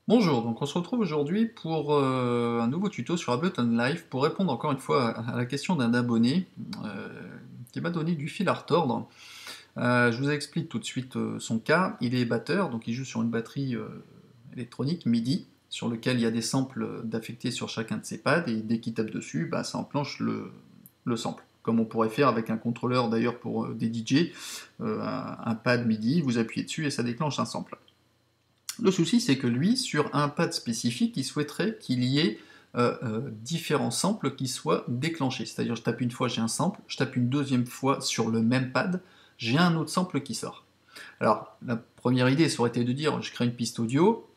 Bonjour, donc on se retrouve aujourd'hui pour un nouveau tuto sur Ableton Live pour répondre encore une fois à la question d'un abonné euh, qui m'a donné du fil à retordre. Je vous explique tout de suite son cas. Il est batteur, donc il joue sur une batterie électronique MIDI sur lequel il y a des samples d'affectés sur chacun de ses pads et dès qu'il tape dessus, bah, ça enclenche le sample. Comme on pourrait faire avec un contrôleur d'ailleurs pour des DJ, un pad MIDI, vous appuyez dessus et ça déclenche un sample. Le souci, c'est que lui, sur un pad spécifique, il souhaiterait qu'il y ait différents samples qui soient déclenchés. C'est-à-dire, je tape une fois, j'ai un sample, je tape une deuxième fois sur le même pad, j'ai un autre sample qui sort. Alors, la première idée, ça aurait été de dire, je crée une piste audio,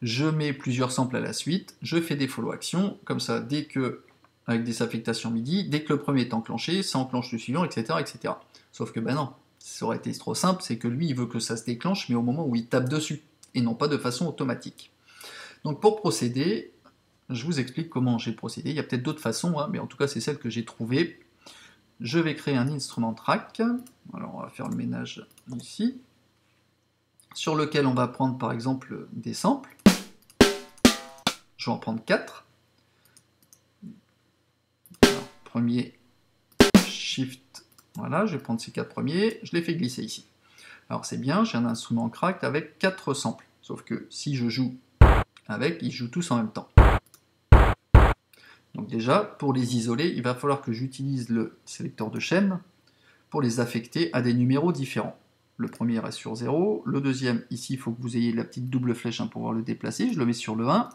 je mets plusieurs samples à la suite, je fais des follow actions, comme ça, dès que, avec des affectations MIDI, dès que le premier est enclenché, ça enclenche le suivant, etc., etc. Sauf que, ben non, ça aurait été trop simple, c'est que lui, il veut que ça se déclenche, mais au moment où il tape dessus et non pas de façon automatique. Donc pour procéder, je vous explique comment j'ai procédé. Il y a peut-être d'autres façons, hein, mais en tout cas c'est celle que j'ai trouvée. Je vais créer un instrument track. Alors on va faire le ménage ici, sur lequel on va prendre par exemple des samples. Je vais en prendre 4. Alors, premier shift, voilà, je vais prendre ces 4 premiers, je les fais glisser ici. Alors c'est bien, j'ai un instrument crack avec 4 samples. Sauf que si je joue avec, ils jouent tous en même temps. Donc déjà, pour les isoler, il va falloir que j'utilise le sélecteur de chaîne pour les affecter à des numéros différents. Le premier reste sur 0, le deuxième, ici, il faut que vous ayez la petite double flèche pour pouvoir le déplacer, je le mets sur le 1,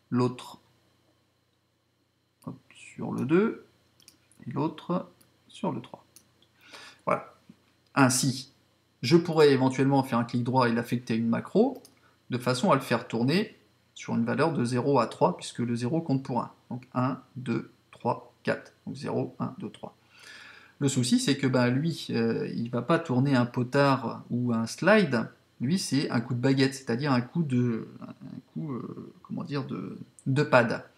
l'autre sur le 2, et l'autre sur le 3. Voilà. Ainsi, je pourrais éventuellement faire un clic droit et l'affecter à une macro, de façon à le faire tourner sur une valeur de 0 à 3, puisque le 0 compte pour 1. Donc 1, 2, 3, 4. Donc 0, 1, 2, 3. Le souci, c'est que lui, il ne va pas tourner un potard ou un slide. Lui, c'est un coup de baguette, c'est-à-dire un coup comment dire, de pad.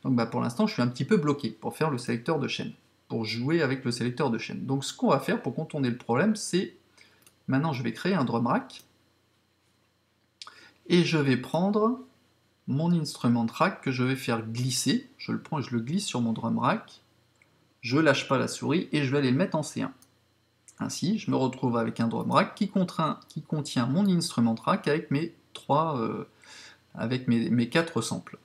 Donc pour l'instant, je suis un petit peu bloqué pour faire le sélecteur de chaîne, pour jouer avec le sélecteur de chaîne. Donc ce qu'on va faire pour contourner le problème, c'est maintenant je vais créer un drum rack et je vais prendre mon instrument track que je vais faire glisser. Je le prends et je le glisse sur mon drum rack. Je lâche pas la souris et je vais aller le mettre en C1. Ainsi, je me retrouve avec un drum rack qui contient mon instrument track avec mes mes 4 samples.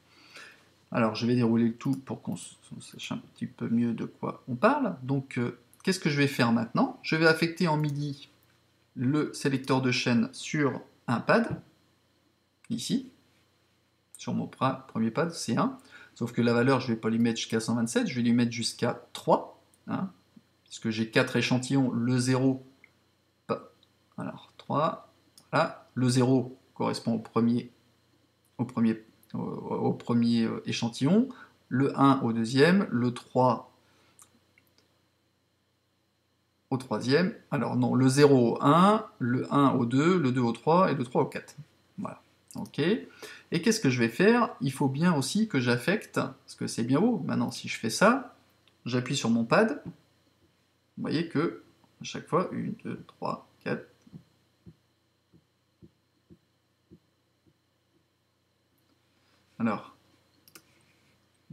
Alors, je vais dérouler le tout pour qu'on sache un petit peu mieux de quoi on parle. Donc, qu'est-ce que je vais faire maintenant? Je vais affecter en MIDI le sélecteur de chaîne sur un pad, ici, sur mon premier pad, C1. Sauf que la valeur, je ne vais pas lui mettre jusqu'à 127, je vais lui mettre jusqu'à 3, hein, puisque j'ai 4 échantillons, le 0, alors 3, voilà, le 0 correspond au premier échantillon, le 1 au deuxième, le 3 au troisième, alors non, le 0 au 1, le 1 au 2, le 2 au 3 et le 3 au 4. Voilà, ok. Et qu'est-ce que je vais faire? Il faut bien aussi que j'affecte, parce que c'est bien beau, maintenant si je fais ça, j'appuie sur mon pad, vous voyez que à chaque fois, 1, 2, 3, 4, alors,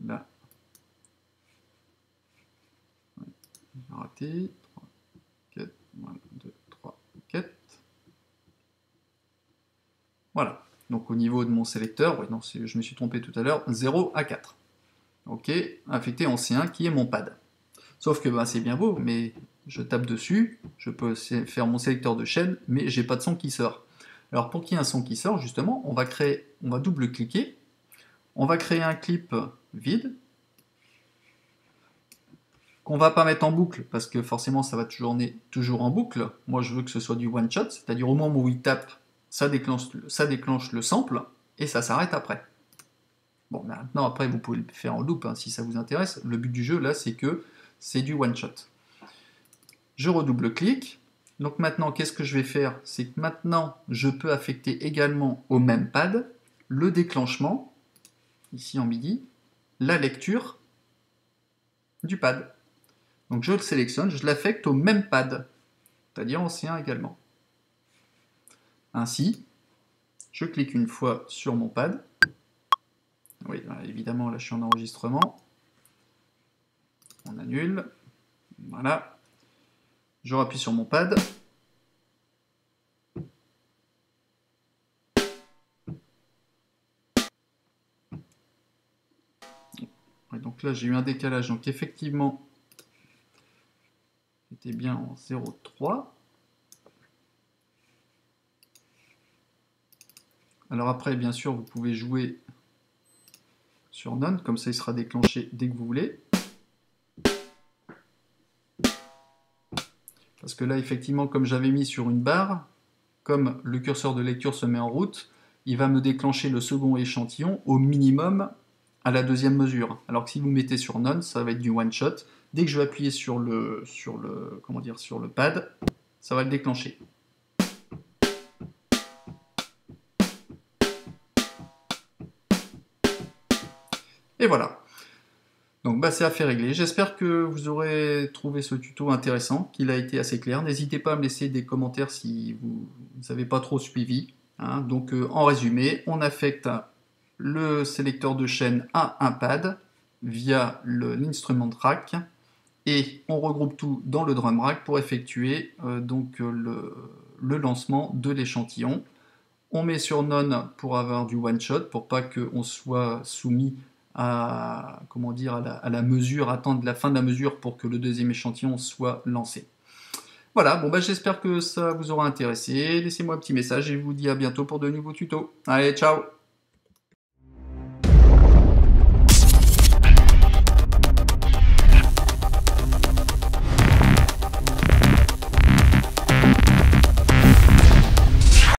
là, j'ai raté, 3, 4, 1, 2, 3, 4. Voilà. Donc au niveau de mon sélecteur, oui, non, je me suis trompé tout à l'heure, 0 à 4. Ok, affecté en C1 qui est mon pad. Sauf que c'est bien beau, mais je tape dessus, je peux faire mon sélecteur de chaîne, mais j'ai pas de son qui sort. Alors pour qu'il y ait un son qui sort, justement, on va double-cliquer, on va créer un clip vide, qu'on va pas mettre en boucle, parce que forcément ça va toujours en boucle. Moi je veux que ce soit du one shot, c'est-à-dire au moment où il tape, ça déclenche le sample, et ça s'arrête après. Bon, maintenant après vous pouvez le faire en loop si ça vous intéresse. Le but du jeu là c'est que c'est du one shot. Je redouble-clique. Donc maintenant qu'est-ce que je vais faire? C'est que maintenant je peux affecter également au même pad le déclenchement, ici en MIDI, la lecture du pad. Donc je le sélectionne, je l'affecte au même pad, c'est-à-dire en C1 également. Ainsi, Je clique une fois sur mon pad. Oui, évidemment, là je suis en enregistrement. On annule. Voilà. Je rappuie sur mon pad. Et donc là j'ai eu un décalage. Donc effectivement, c'était bien en 0,3. Alors après, bien sûr, vous pouvez jouer sur None, comme ça il sera déclenché dès que vous voulez. Parce que là, effectivement, comme j'avais mis sur une barre, comme le curseur de lecture se met en route, il va me déclencher le second échantillon au minimum à la deuxième mesure. Alors que si vous mettez sur None, ça va être du one shot. Dès que je vais appuyer sur le pad, ça va le déclencher. Et voilà. Donc bah, c'est affaire réglée. J'espère que vous aurez trouvé ce tuto intéressant, qu'il a été assez clair. N'hésitez pas à me laisser des commentaires si vous n'avez pas trop suivi. Hein. Donc en résumé, on affecte le sélecteur de chaîne à un pad via l'instrument rack et on regroupe tout dans le drum rack pour effectuer le lancement de l'échantillon. On met sur None pour avoir du one shot, pour pas qu'on soit soumis à, à la mesure, attendre la fin de la mesure pour que le deuxième échantillon soit lancé. Voilà, bon bah j'espère que ça vous aura intéressé. Laissez-moi un petit message et je vous dis à bientôt pour de nouveaux tutos. Allez, ciao!